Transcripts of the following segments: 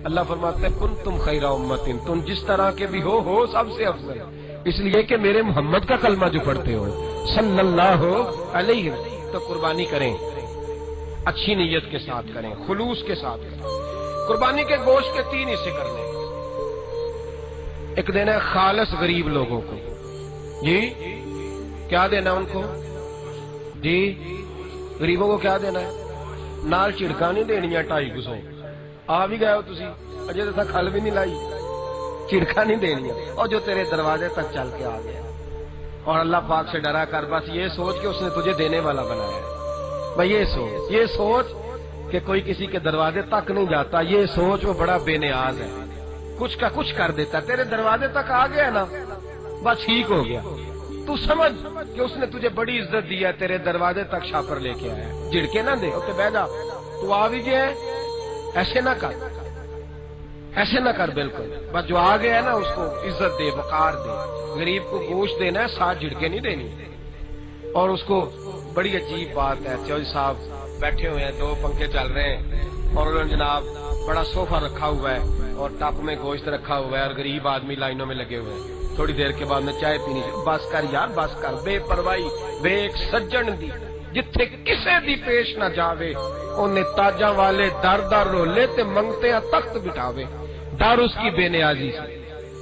اللہ فرماتے ہیں کنتم خیر امت، تم جس طرح کے بھی ہو سب سے افضل، اس لیے کہ میرے محمد کا کلمہ جو پڑھتے ہو صلی اللہ علیہ وسلم، تو قربانی کریں، اچھی نیت کے ساتھ کریں، خلوص کے ساتھ کریں۔ قربانی کے گوشت کے 3 حصے کرنے، ایک دینا ہے خالص غریب لوگوں کو، جی کیا دینا ان کو؟ جی غریبوں کو کیا دینا ہے؟ نال چڑکا نہیں دینیاں 250 آ بھی گئے ہو تسی، اجے تو کھل بھی نہیں لائی، چڑکا نہیں دینیا، اور جو تیرے دروازے تک چل کے آ گیا، اور اللہ پاک سے ڈرا کر بس یہ سوچ کہ اس نے تجھے دینے والا بنایا ہے، بھائی یہ سوچ کہ کوئی کسی کے دروازے تک نہیں جاتا، یہ سوچ وہ بڑا بے نیاز ہے، کچھ کا کچھ کر دیتا، تیرے دروازے تک آ گیا نا بس ٹھیک ہو گیا، تو سمجھ کہ اس نے تجھے بڑی عزت دی ہے، تیرے دروازے تک شاپر لے کے آیا، جھڑکے نہ دے، اوکے بیٹھ جا، تو آ بھی گیا ہے، ایسے نہ کر، ایسے نہ کر، بالکل بس جو آ گیا ہے نا اس کو عزت دے، وقار دے، غریب کو گوشت دینا ہے، 7 جھڑکے نہیں دینی۔ اور اس کو بڑی عجیب بات ہے، چودھری صاحب بیٹھے ہوئے ہیں، 2 پنکھے چل رہے ہیں، اور انہوں نے جناب بڑا صوفہ رکھا ہوا ہے اور ٹپ میں گوشت رکھا ہوا ہے، اور غریب آدمی لائنوں میں لگے ہوئے ہیں، تھوڑی دیر کے بعد میں چائے پینی، بس کر یار بس کر، بے پرواہی بے ایک سجن دی جتھے کسے دی پیش نہ جاوے، انہیں تاجاں والے در در رولے تے منگتے ہیں تخت بٹھاوے، ڈر اس کی بے نیازی سے،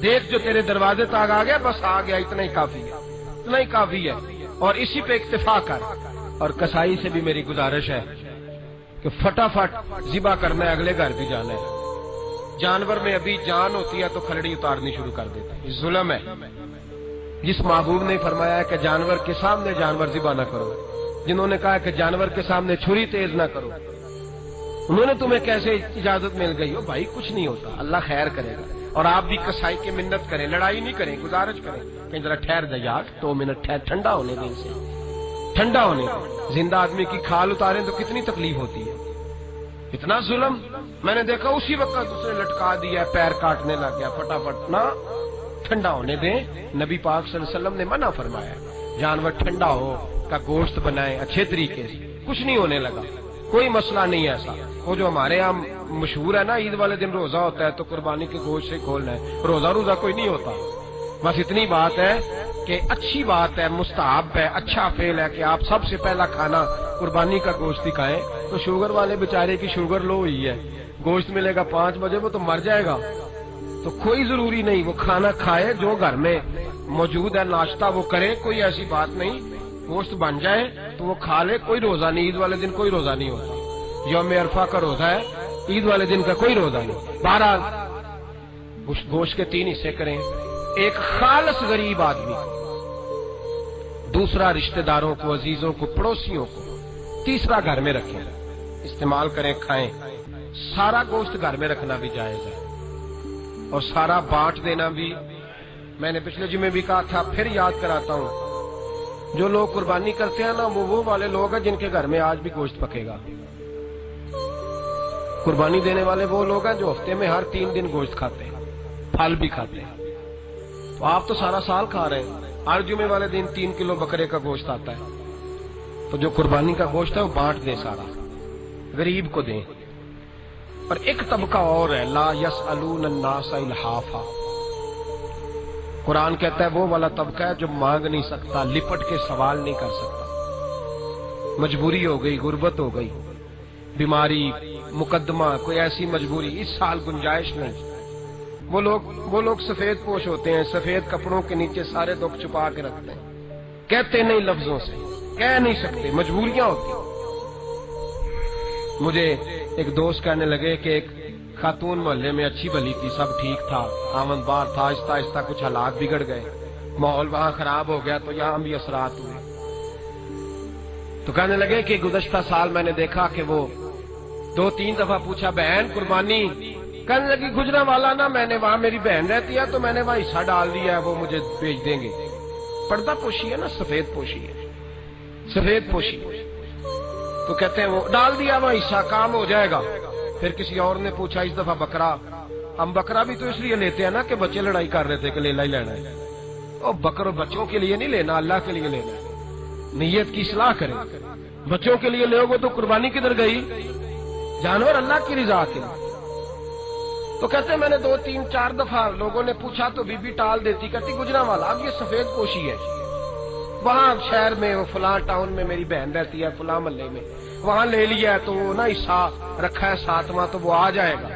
دیکھ جو تیرے دروازے تک آ گیا، بس آ گیا، اتنا ہی کافی ہے، اتنا ہی کافی ہے، اور اسی پہ اکتفا کر۔ اور کسائی سے بھی میری گزارش ہے کہ فٹافٹ ذبح کرنا ہے، اگلے گھر بھی جانا ہے، جانور میں ابھی جان ہوتی ہے تو کھلڑی اتارنی شروع کر دیتا ہے، یہ ظلم ہے۔ جس محبوب نے فرمایا ہے کہ جانور کے سامنے جانور ذبح نہ کرو، جنہوں نے کہا کہ جانور کے سامنے چھری تیز نہ کرو، انہوں نے تمہیں کیسے اجازت مل گئی ہو؟ بھائی کچھ نہیں ہوتا، اللہ خیر کرے گا، اور آپ بھی کسائی کی منت کریں، لڑائی نہیں کریں، گزارش کریں کہ ذرا ٹھہر جا یار، 2 منٹ ٹھہر، ٹھنڈا ہونے دیں، سے ٹھنڈا ہونے دیں، زندہ آدمی کی کھال اتاریں تو کتنی تکلیف ہوتی ہے، اتنا ظلم میں نے دیکھا، اسی وقت اس نے لٹکا دیا، پیر کاٹنے لگ گیا، فٹافٹ نہ، ٹھنڈا ہونے دیں۔ نبی پاک صلی اللہ علیہ وسلم نے منع فرمایا جانور ٹھنڈا ہو کا گوشت بنائیں اچھے طریقے سے، کچھ نہیں ہونے لگا، کوئی مسئلہ نہیں ہے ایسا۔ وہ جو ہمارے یہاں مشہور ہے نا، عید والے دن روزہ ہوتا ہے تو قربانی کے گوشت سے کھولنا ہے، روزہ کوئی نہیں ہوتا، بس اتنی بات ہے کہ اچھی بات ہے، مستحب ہے، اچھا فعل ہے کہ آپ سب سے پہلا کھانا قربانی کا گوشت ہی کھائیں۔ تو شوگر والے بیچارے کی شوگر لو ہوئی ہے، گوشت ملے گا 5 بجے، وہ تو مر جائے گا، تو کوئی ضروری نہیں، وہ کھانا کھائے جو گھر میں موجود ہے، ناشتہ وہ کرے، کوئی ایسی بات نہیں، گوشت بن جائے تو وہ کھا لے، کوئی روزہ نہیں، عید والے دن کوئی روزہ نہیں ہوتا، یوم عرفہ کا روزہ ہے، عید والے دن کا کوئی روزہ نہیں۔ بہرحال گوشت کے 3 حصے کریں، ایک خالص غریب آدمی کو، دوسرا رشتہ داروں کو، عزیزوں کو، پڑوسیوں کو، تیسرا گھر میں رکھیں، استعمال کریں، کھائیں۔ سارا گوشت گھر میں رکھنا بھی جائز ہے، اور سارا بانٹ دینا بھی۔ میں نے پچھلے جمعے بھی کہا تھا، پھر یاد کراتا ہوں، جو لوگ قربانی کرتے ہیں نا، وہ والے لوگ ہیں جن کے گھر میں آج بھی گوشت پکے گا۔ قربانی دینے والے وہ لوگ ہیں جو ہفتے میں ہر 3 دن گوشت کھاتے ہیں، پھل بھی کھاتے ہیں، تو آپ تو سارا سال کھا رہے ہیں، ہر جمعے والے دن 3 کلو بکرے کا گوشت آتا ہے، تو جو قربانی کا گوشت ہے وہ بانٹ دیں، سارا غریب کو دیں۔ اور ایک طبقہ اور ہے، لا یسألون الناس الحافا، قرآن کہتا ہے وہ والا طبقہ ہے جو مانگ نہیں سکتا، لپٹ کے سوال نہیں کر سکتا، مجبوری ہو گئی، غربت ہو گئی، بیماری، مقدمہ، کوئی ایسی مجبوری، اس سال گنجائش نہیں، وہ لوگ سفید پوش ہوتے ہیں، سفید کپڑوں کے نیچے سارے دکھ چھپا کے رکھتے ہیں، کہتے نہیں لفظوں سے، کہہ نہیں سکتے، مجبوریاں ہوتی ہیں۔ مجھے ایک دوست کہنے لگے کہ ایک خاتون محلے میں اچھی بھلی تھی، سب ٹھیک تھا، آمد بار تھا، آہستہ آہستہ کچھ حالات بگڑ گئے، ماحول وہاں خراب ہو گیا تو یہاں بھی اثرات ہوئے، تو کہنے لگے کہ گزشتہ سال میں نے دیکھا کہ وہ 2-3 دفعہ پوچھا بہن قربانی، کہنے لگی گجرا والا نا، میں نے وہاں، میری بہن رہتی ہے تو میں نے وہاں حصہ ڈال دیا ہے، وہ مجھے بھیج دیں گے، پردہ پوشی ہے نا، سفید پوشی ہے، سفید پوشی، تو کہتے ہیں وہ ڈال دیا وہاں حصہ، کام ہو جائے گا۔ پھر کسی اور نے پوچھا اس دفعہ بکرا، ہم بکرا بھی تو اس لیے لیتے ہیں نا کہ بچے لڑائی کر رہے تھے کہ لینا ہی لینا ہے، اور بکرو بچوں کے لیے نہیں لینا، اللہ کے لیے لینا ہے، نیت کی اصلاح کریں، بچوں کے لیے لے گے تو قربانی کدھر گئی، جانور اللہ کی رضا کے لیے۔ تو کہتے میں نے 2 3 4 دفعہ لوگوں نے پوچھا تو بی بی ٹال دیتی، کہتی گجرانوالا اب یہ سفید پوشی ہے، وہاں شہر میں وہ فلاں ٹاؤن میں میری بہن رہتی ہے فلاں محلے میں، وہاں لے لیا ہے تو وہ نا حصہ رکھا ہے 7واں تو وہ آ جائے گا۔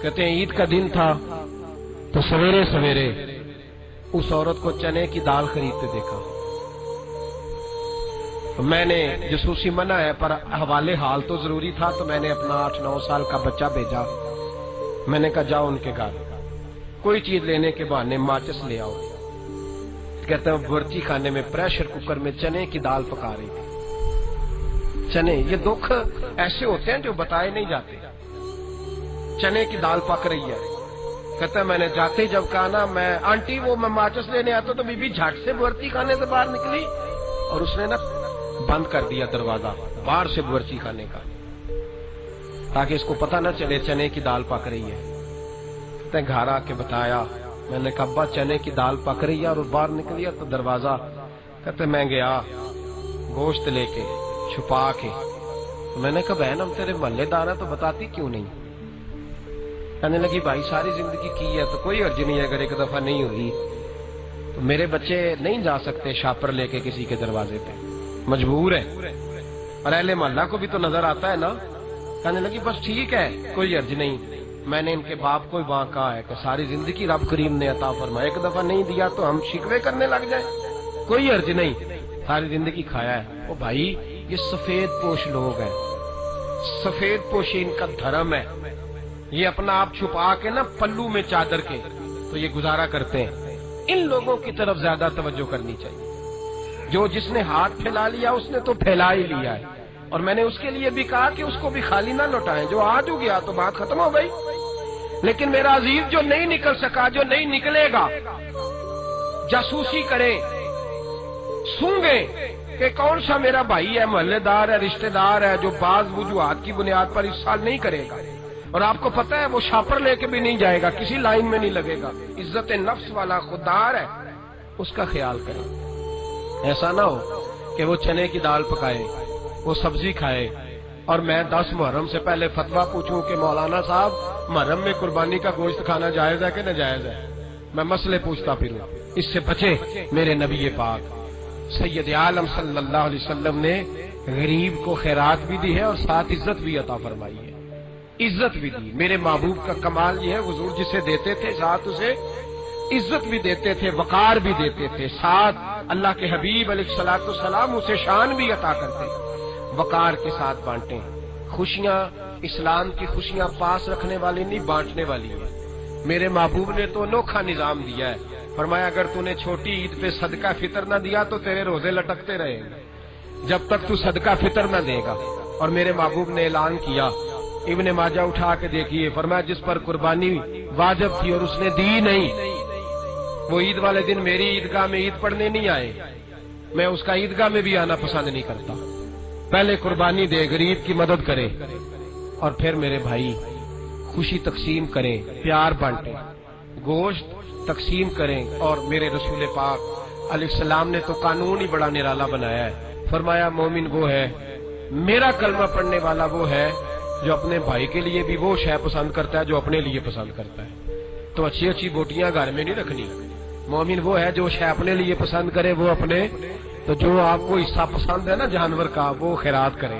کہتے ہیں عید کا دن تھا تو سویرے سویرے اس عورت کو چنے کی دال خریدتے دیکھا۔ میں نے جاسوسی منع ہے پر حوالے حال تو ضروری تھا، تو میں نے اپنا 8 9 سال کا بچہ بھیجا، میں نے کہا جاؤ ان کے گھر کوئی چیز لینے کے بہانے ماچس لے آؤ۔ کہتے ہیں برچی خانے میں پریشر کوکر میں چنے کی دال پکا رہی تھی۔ چنے، یہ دکھ ایسے ہوتے ہیں جو بتائے نہیں جاتے۔ چنے کی دال پک رہی ہے، کہتا ہے میں نے جاتے جب کہا نا میں آنٹی وہ میں ماچس لینے آتا تو بی بی جھٹ سے برچی خانے سے باہر نکلی اور اس نے نا بند کر دیا دروازہ باہر سے برچی خانے کا، تاکہ اس کو پتہ نہ چلے چنے کی دال پک رہی ہے۔ کہتے ہیں گھر آ کے بتایا، میں نے کہا ابا چنے کی دال پک رہی ہے اور باہر نکلی ہے تو دروازہ، کہتے میں گیا گوشت لے کے چھپا کے، تو میں نے کہا بہن ہم تیرے محلے دار ہیں تو بتاتی کیوں نہیں؟ کہنے لگی بھائی ساری زندگی کی ہے تو کوئی حرج نہیں ہے، اگر ایک دفعہ نہیں ہوئی تو میرے بچے نہیں جا سکتے شاپر لے کے کسی کے دروازے پہ، مجبور ہے، اور اہل محلہ کو بھی تو نظر آتا ہے نا۔ کہنے لگی بس ٹھیک ہے کوئی حرج نہیں۔ میں نے ان کے باپ کو وہاں کہا ہے کہ ساری زندگی رب کریم نے عطا فرمایا، ایک دفعہ نہیں دیا تو ہم شکوے کرنے لگ جائیں، کوئی حرج نہیں، ساری زندگی کھایا ہے۔ او بھائی یہ سفید پوش لوگ ہیں، سفید پوشی ان کا دھرم ہے، یہ اپنا آپ چھپا کے نا پلو میں چادر کے تو یہ گزارا کرتے ہیں۔ ان لوگوں کی طرف زیادہ توجہ کرنی چاہیے۔ جو جس نے ہاتھ پھیلا لیا اس نے تو پھیلا ہی لیا ہے، اور میں نے اس کے لیے بھی کہا کہ اس کو بھی خالی نہ لوٹائیں، جو آ جو گیا تو بات ختم ہو گئی۔ لیکن میرا عزیز جو نہیں نکل سکا، جو نہیں نکلے گا، جاسوسی کرے، سونگے کہ کون سا میرا بھائی ہے، محلے دار ہے، رشتہ دار ہے، جو بعض وجوہات کی بنیاد پر اس سال نہیں کرے گا، اور آپ کو پتہ ہے وہ شاپر لے کے بھی نہیں جائے گا، کسی لائن میں نہیں لگے گا، عزت نفس والا خوددار ہے، اس کا خیال کریں۔ ایسا نہ ہو کہ وہ چنے کی دال پکائے، وہ سبزی کھائے، اور میں 10 محرم سے پہلے فتویٰ پوچھوں کہ مولانا صاحب محرم میں قربانی کا گوشت کھانا جائز ہے کہ ناجائز ہے، میں مسئلے پوچھتا پھروں۔ اس سے بچے۔ میرے نبی پاک سید عالم صلی اللہ علیہ وسلم نے غریب کو خیرات بھی دی ہے اور ساتھ عزت بھی عطا فرمائی ہے، عزت بھی دی۔ میرے محبوب کا کمال یہ ہے حضور جسے دیتے تھے ساتھ اسے عزت بھی دیتے تھے، وقار بھی دیتے تھے، ساتھ اللہ کے حبیب علیہ الصلوۃ والسلام اسے شان بھی عطا کرتے، وقار کے ساتھ بانٹیں۔ خوشیاں اسلام کی خوشیاں پاس رکھنے والی نہیں، بانٹنے والی ہیں۔ میرے محبوب نے تو انوکھا نظام دیا ہے، فرمایا اگر تو نے چھوٹی عید پہ صدقہ فطر نہ دیا تو تیرے روزے لٹکتے رہیں گے جب تک تو صدقہ فطر نہ دے گا۔ اور میرے محبوب نے اعلان کیا، ابن ماجہ اٹھا کے دیکھیے، فرمایا جس پر قربانی واجب تھی اور اس نے دی نہیں، وہ عید والے دن میری عیدگاہ میں عید پڑھنے نہیں آئے، میں اس کا عیدگاہ میں بھی آنا پسند نہیں کرتا۔ پہلے قربانی دے، غریب کی مدد کرے، اور پھر میرے بھائی خوشی تقسیم کریں، پیار بانٹیں، گوشت تقسیم کریں۔ اور میرے رسول پاک علیہ السلام نے تو قانون ہی بڑا نرالا بنایا ہے، فرمایا مومن وہ ہے، میرا کلمہ پڑھنے والا وہ ہے جو اپنے بھائی کے لیے بھی وہ شے پسند کرتا ہے جو اپنے لیے پسند کرتا ہے۔ تو اچھی اچھی بوٹیاں گھر میں نہیں رکھنی، مومن وہ ہے جو شے اپنے لیے پسند کرے وہ اپنے، تو جو آپ کو حصہ پسند ہے نا جانور کا وہ خیرات کرے،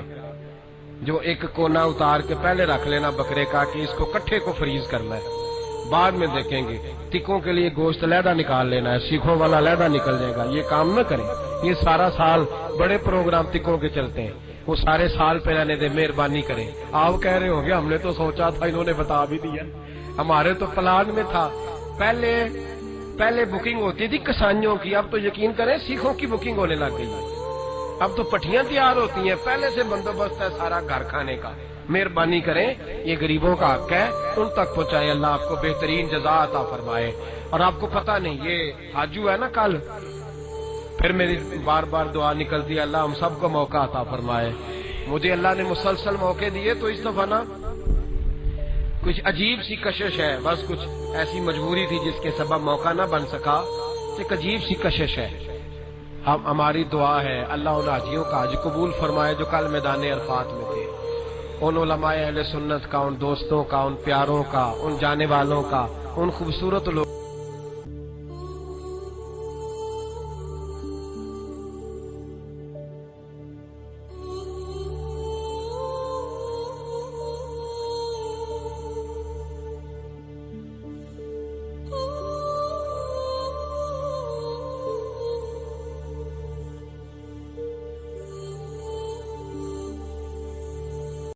جو ایک کونا اتار کے پہلے رکھ لینا بکرے کا کہ اس کو کٹھے کو فریز کرنا ہے، بعد میں دیکھیں گے۔ ٹکوں کے لیے گوشت علیحدہ نکال لینا ہے، سیخوں والا علیحدہ نکل جائے گا، یہ کام نہ کریں۔ یہ سارا سال بڑے پروگرام ٹکوں کے چلتے ہیں، وہ سارے سال پہ رہنے دے، مہربانی کریں۔ آپ کہہ رہے ہوں گے ہم نے تو سوچا تھا، انہوں نے بتا بھی دیا، ہمارے تو پلان میں تھا۔ پہلے بکنگ ہوتی تھی کسانیوں کی، اب تو یقین کریں سیخوں کی بکنگ ہونے لگ گئی ہے، اب تو پٹھیاں تیار ہوتی ہیں، پہلے سے بندوبست ہے سارا گھر کھانے کا۔ مہربانی کریں، یہ غریبوں کا حق ہے، ان تک پہنچائے، اللہ آپ کو بہترین جزا عطا فرمائے۔ اور آپ کو پتہ نہیں یہ حاجو ہے نا کل، پھر میری بار بار دعا نکلتی ہے اللہ ہم سب کو موقع عطا فرمائے۔ مجھے اللہ نے مسلسل موقع دیے، تو اس دفعہ نا کچھ عجیب سی کشش ہے، بس کچھ ایسی مجبوری تھی جس کے سبب موقع نہ بن سکا، ایک عجیب سی کشش ہے۔ ہماری دعا ہے اللہ ان حاجیوں کا حج قبول فرمائے جو کل میدان عرفات میں تھے، ان علماء اہل سنت کا، ان دوستوں کا، ان پیاروں کا، ان جانے والوں کا، ان خوبصورت لوگ